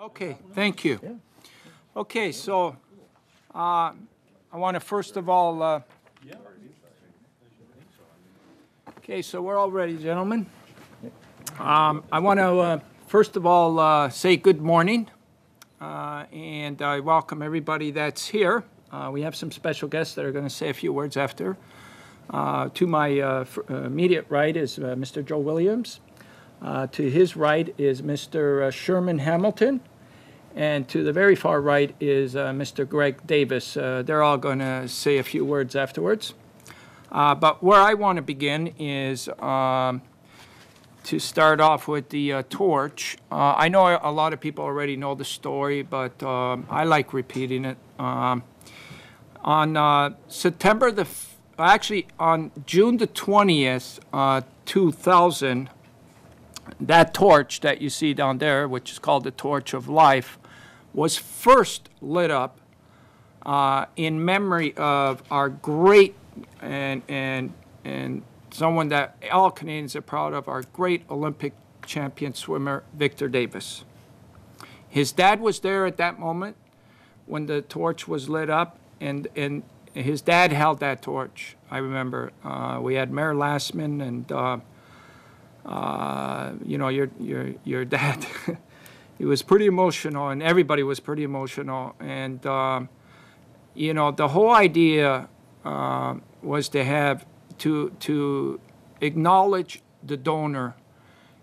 Okay, thank you. Okay, so I want to first of all, okay, so we're all ready, gentlemen. I want to first of all say good morning, and I welcome everybody that's here. We have some special guests that are going to say a few words after. To my immediate right is Mr. Joe Williams. To his right is Mr. Sherman Hamilton. And to the very far right is Mr. Greg Davis. They're all going to say a few words afterwards. But where I want to begin is to start off with the torch. I know a lot of people already know the story, but I like repeating it. On June the 20th, 2000, that torch that you see down there, which is called the Torch of Life, was first lit up in memory of our great and someone that all Canadians are proud of, our great Olympic champion swimmer, Victor Davis. His dad was there at that moment when the torch was lit up, and his dad held that torch. I remember we had Mayor Lastman and you know, your dad. He was pretty emotional, and everybody was pretty emotional. And you know, the whole idea was to have to acknowledge the donor,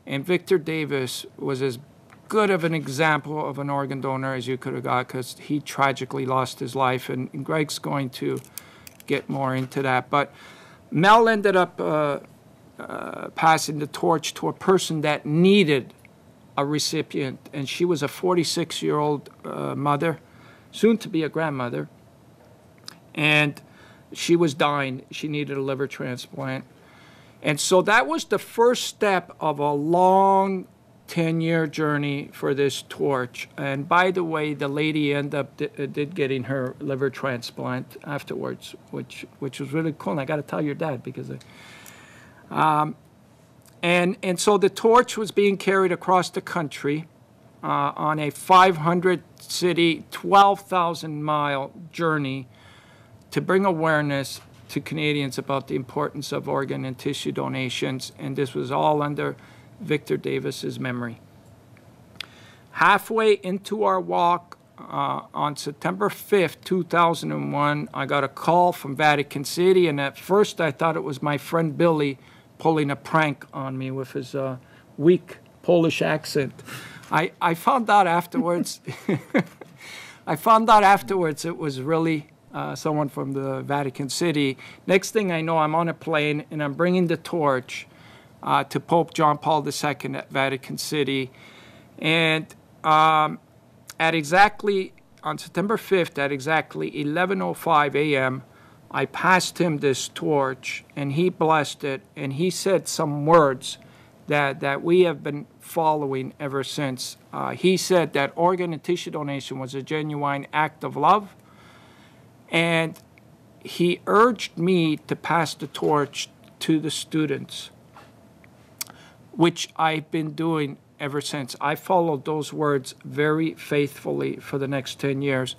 and Victor Davis was as good of an example of an organ donor as you could have got, because he tragically lost his life, and Greg's going to get more into that. But Mel ended up passing the torch to a person that needed a recipient, and she was a 46-year-old mother, soon to be a grandmother, and she was dying. She needed a liver transplant. And so that was the first step of a long 10-year journey for this torch. And by the way, the lady ended up did getting her liver transplant afterwards, which was really cool. And I got to tell your dad, because and so the torch was being carried across the country on a 500-city, 12,000-mile journey to bring awareness to Canadians about the importance of organ and tissue donations, and this was all under Victor Davis's memory. Halfway into our walk on September 5th, 2001, I got a call from Vatican City, and at first I thought it was my friend Billy pulling a prank on me with his weak Polish accent. I found out afterwards. I found out afterwards it was really someone from the Vatican City. Next thing I know, I'm on a plane and I'm bringing the torch to Pope John Paul II at Vatican City, and on September 5th at exactly 11:05 a.m. I passed him this torch, and he blessed it, and he said some words that we have been following ever since. He said that organ and tissue donation was a genuine act of love, and he urged me to pass the torch to the students, which I've been doing ever since. I followed those words very faithfully for the next 10 years.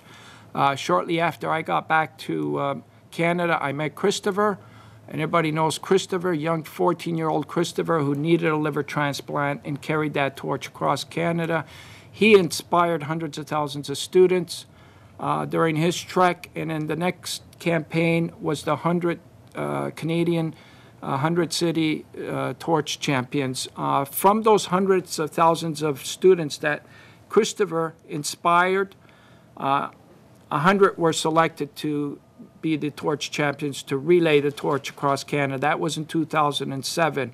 Shortly after I got back to Canada, I met Christopher, and everybody knows Christopher, young 14-year-old Christopher who needed a liver transplant and carried that torch across Canada. He inspired hundreds of thousands of students during his trek, and then the next campaign was the 100 Canadian 100-city torch champions. From those hundreds of thousands of students that Christopher inspired, 100 were selected to be the torch champions, to relay the torch across Canada. That was in 2007.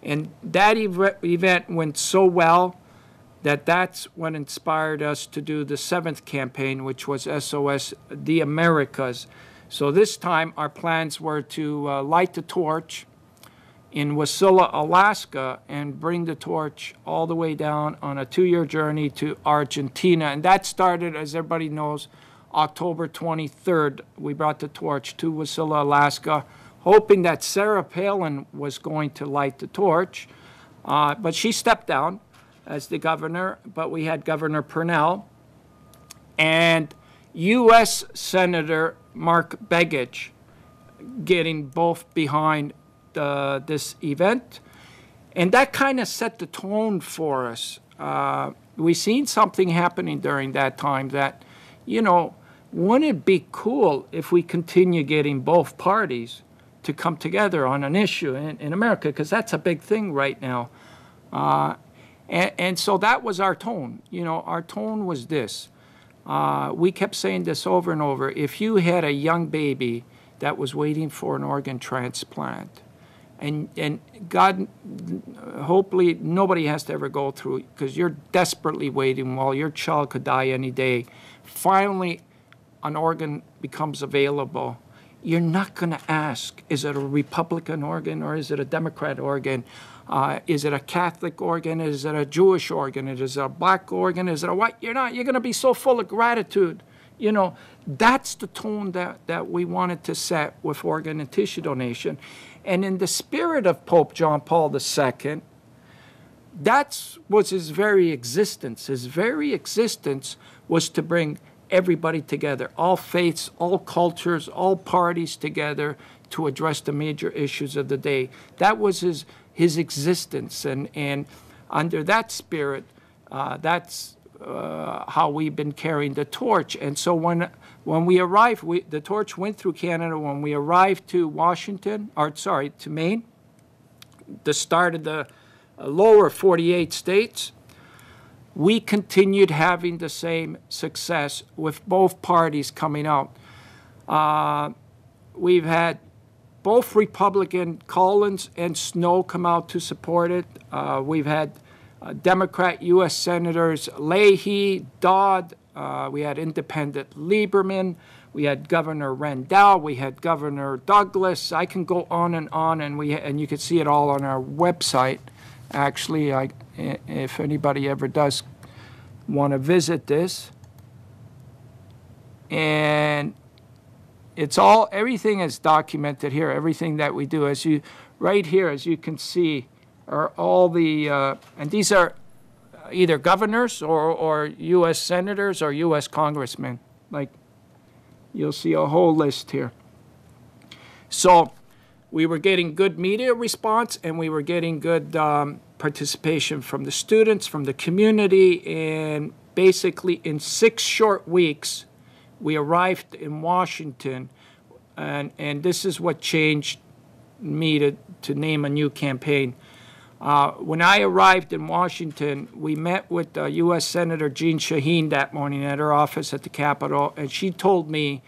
And that event went so well that that's what inspired us to do the 7th campaign, which was SOS the Americas. So this time our plans were to light the torch in Wasilla, Alaska, and bring the torch all the way down on a 2-year journey to Argentina. And that started, as everybody knows, October 23rd. We brought the torch to Wasilla, Alaska, hoping that Sarah Palin was going to light the torch, but she stepped down. as the governor, but we had Governor Parnell and U.S. Senator Mark Begich getting both behind this event. And that kind of set the tone for us. We seen something happening during that time that, you know, wouldn't it be cool if we continue getting both parties to come together on an issue in America? Because that's a big thing right now. And so that was our tone. You know, our tone was this. We kept saying this over and over. If you had a young baby that was waiting for an organ transplant, and God, hopefully nobody has to ever go through, because you're desperately waiting while your child could die any day. Finally, an organ becomes available. You're not going to ask, is it a Republican organ or is it a Democrat organ? Is it a Catholic organ? Is it a Jewish organ? Is it a black organ? Is it a white? You're not. You're going to be so full of gratitude. You know, that's the tone that we wanted to set with organ and tissue donation. And in the spirit of Pope John Paul II, that was his very existence. His very existence was to bring everybody together, all faiths, all cultures, all parties together to address the major issues of the day. That was his existence. And under that spirit, that's how we've been carrying the torch. And so when we arrived, the torch went through Canada. When we arrived to to Maine, the start of the lower 48 states, we continued having the same success with both parties coming out. We've had both Republican Collins and Snow come out to support it. We've had Democrat U.S. Senators Leahy, Dodd. We had Independent Lieberman. We had Governor Rendell. We had Governor Douglas. I can go on, and you can see it all on our website. Actually, if anybody ever does want to visit this, and it's all, everything is documented here. Everything that we do, right here, as you can see, are all the, and these are either governors or U.S. senators or U.S. congressmen. Like, you'll see a whole list here. So we were getting good media response, and we were getting good participation from the students, from the community, and basically in 6 short weeks, we arrived in Washington, and this is what changed me to name a new campaign. When I arrived in Washington, we met with U.S. Senator Jean Shaheen that morning at her office at the Capitol, and she told me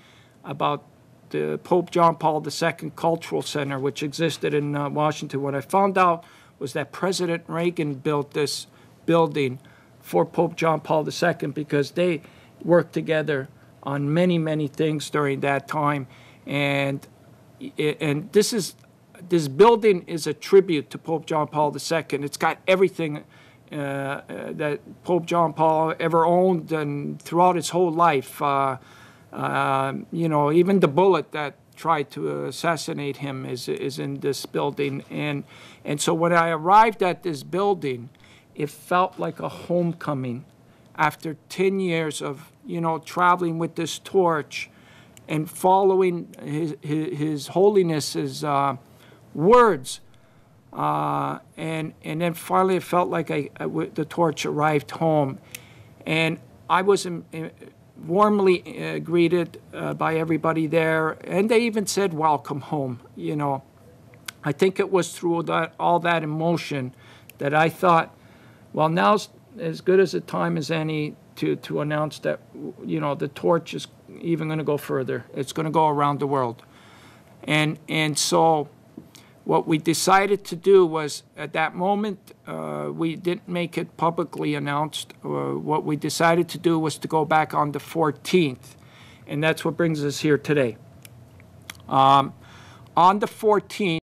about the Pope John Paul II Cultural Center, which existed in Washington. What I found out was that President Reagan built this building for Pope John Paul II because they worked together on many, many things during that time. And this building is a tribute to Pope John Paul II. It's got everything that Pope John Paul ever owned and throughout his whole life. You know, even the bullet that tried to assassinate him is in this building. And so when I arrived at this building, it felt like a homecoming after 10 years of, you know, traveling with this torch and following His Holiness's words. And then finally it felt like the torch arrived home. And I was warmly greeted by everybody there, and they even said, welcome home. You know, I think it was through all that emotion that I thought, well, now's as good as a time as any to announce that, you know, the torch is even going to go further. It's going to go around the world. And so what we decided to do was, at that moment, we didn't make it publicly announced. What we decided to do was to go back on the 14th, and that's what brings us here today. On the 14th,